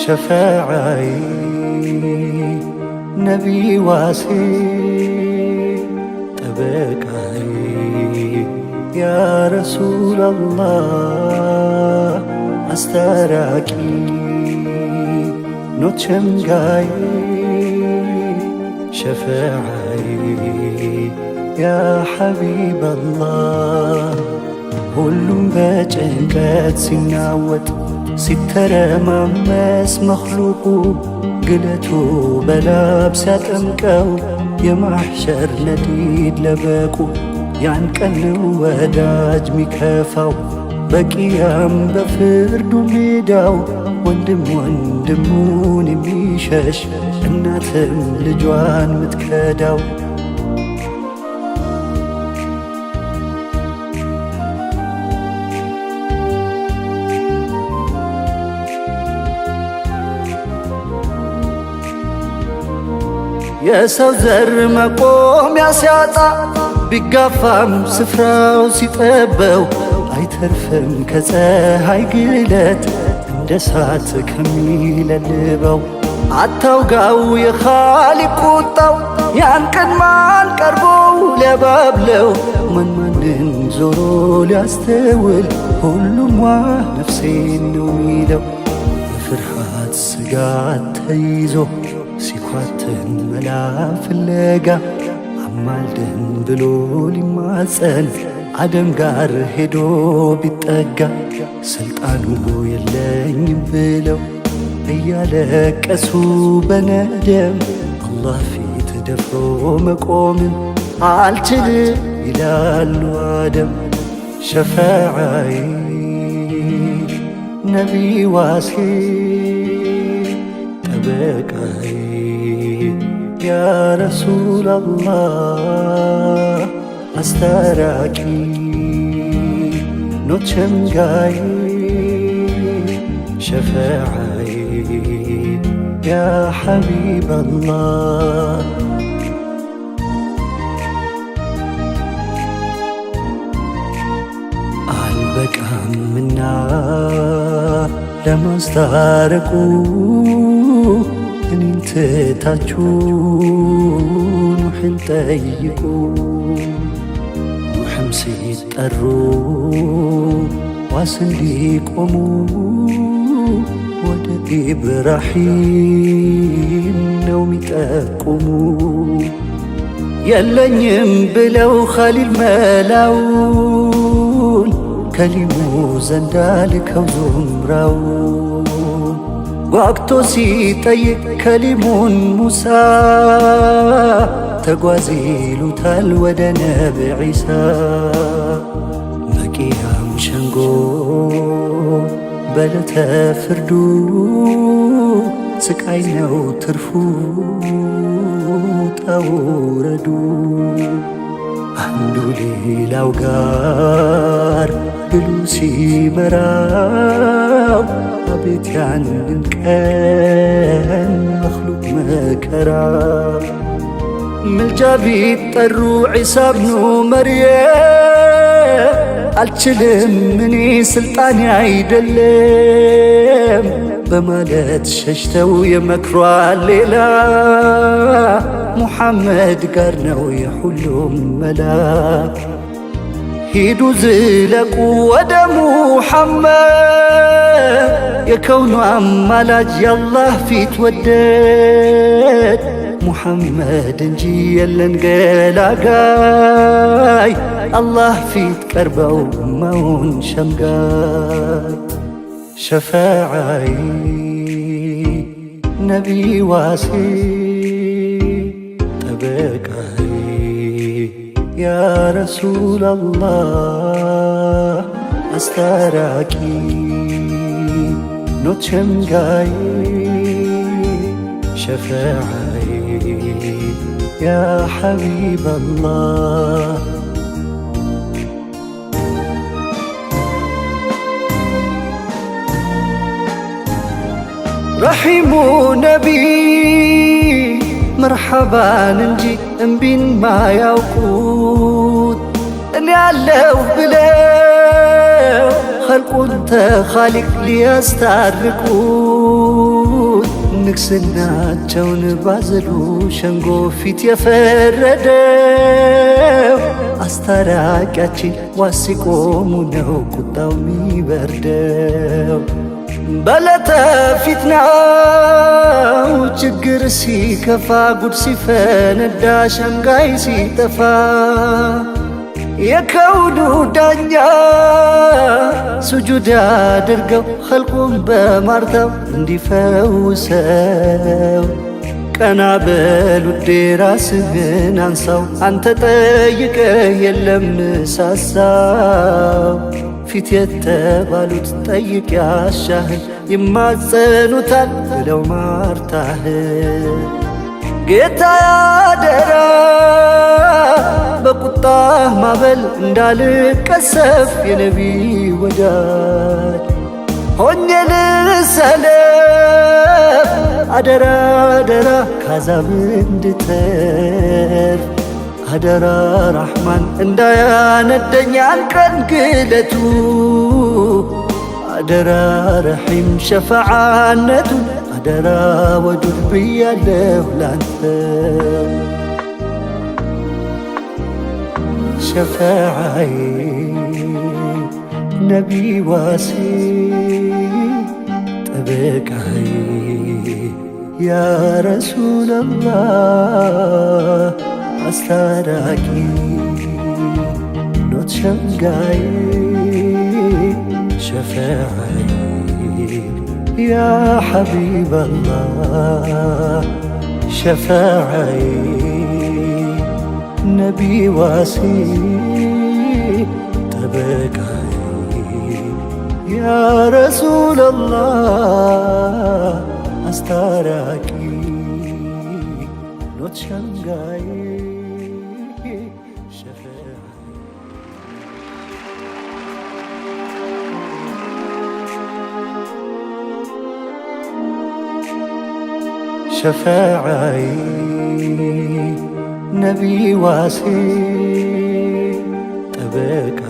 شفاعي نبي واسي تبكاي يا رسول الله أستراكي نوتشنغاي شفاعي يا حبيب الله ሁሉም በጭንቀት ሲናወጥ ሲተረማመስ መኽሉቁ ግለቱ በላብ ሲያጠምቀው የማሕሸር ነዲድ ለበቁ ያን ቀን ወዳጅ ሚከፋው በቂያም በፍርዱ ሜዳው ወንድም ወንድሙን የሚሸሽ እናትም ልጇን ምትከዳው የሰው ዘር መቆሚያ ሲያጣ ቢጋፋም ስፍራው ሲጠበው አይተርፍም ከፀሐይ ግለት እንደ እሳት ከሚለልበው አታውጋው የኻሊቅ ቁጣው ያን ቀን ማን ቀርቦው ሊያባብለው ማንን ዞሮ ሊያስተውል ሁሉም ዋ ነፍሴን ነው ሚለው በፍርሃት ስጋት ተይዞ ሲኳትን መላ ፍለጋ አማልደን ብሎ ሊማጸን አደም ጋር ሄዶ ቢጠጋ ስልጣኑ የለኝም ብለው እያለቀሱ በነደም አላህ ፊት ደፍሮ መቆምን አልችልም ይላሉ አደም ሸፋዓይ ነቢ ዋሴ ጠበቃይ يا رسول الله أستراكي نوتشنغاي شفاعي يا حبيب الله አልበቃም እና ለማስታረቁ እኔን ትታችሁ ኑሕን ጠይቁ ኑሕም ሲጠሩ ዋስ እንዲቆሙ ወደ ኢብራሂም ነው ሚጠቁሙ የለኝም ብለው ኸሊል መላውን ከሊሙ ዘንዳ ልከው ዙምራውን ጓግቶ ሲጠይቅ ከሊሙን ሙሳ ተጓዝ ይሉታል ወደ ነቢ ዒሳ በቂያም ሸንጎ በለተ ፍርዱ ስቃይ ነው ትርፉ ጠውረዱ አንዱ ሌላው ጋር ብሉ ሲመራው አቤት ያንን ቀን መኽሉቅ መከራ ምልጃ ቢጠሩ ዒሳ ብኑ መርየም አልችልም እኔ ስልጣኔ አይደለም በማለት ሸሽተው የመክሯል ሌላ ሙሐመድ ጋር ነው የሁሉም መላ ሂዱ ዝለቁ ወደ ሙሐመድ የከውኑ አማላጅ የአላህ ፊት ወደድ ሙሐመድ እንጂ የለን ገላጋይ አላህ ፊት ቀርበው እማውን ሸምጋይ ሸፋዓይ ነቢ ዋሴ ጠበቃይ يا رسول الله أستراكي نوتشنغاي شفاعي يا حبيب الله رحيم نبي مرحبا ننجي انبين ما يوقود اني علو بلو خلق انت خالق ليسترقود ንግስናቸውን ባዘሉ ሸንጎ ፊት የፈረደው አስታራቂያችን ዋስ ሲቆሙ ነው ቁጣው ሚበርደው። በለተ ፊትናው ችግር ሲከፋ ጉድ ሲፈነዳ ሸንጋይ ሲጠፋ የከውኑ ዳኛ ሱጁድ አድርገው ኸልቁን በማርታው እንዲፈውሰው። ቀና በል ውዴ ራስህን አንሳው አንተ ጠይቀህ የለም ሳሳው። ፊት የተባሉት ጠይቅ ያሻህን ይማጸኑታል ብለው ማርታህን። ጌታ ያደራ በቁጣህ ማዕበል እንዳልቀሰፍ የነቢ ወዳጅ ሆኜ ልሰለፍ አደራ አደራ ካዛብ እንድተርፍ። አደራ ረሕማን እንዳያነደኝ አንቀን ግለቱ። አደራ ረሒም ሸፈዓነቱ። አደራ ወዱድ ብያለሁ ላንተ ሸፈዓይ ነቢ ዋሴ ጠበቃይ ያ ረሱለላህ አስታራቂ ኖት ሸንጋይ ሸፈዓይ ያ ሐቢበላህ ሸፈዓይ ነቢ ዋሲ ጠበቃይ ያ ረሱለላህ አስታራቂ ኖት ሸንጋይ ሸፈዓይ ነቢ ዋሴ ጠበቃ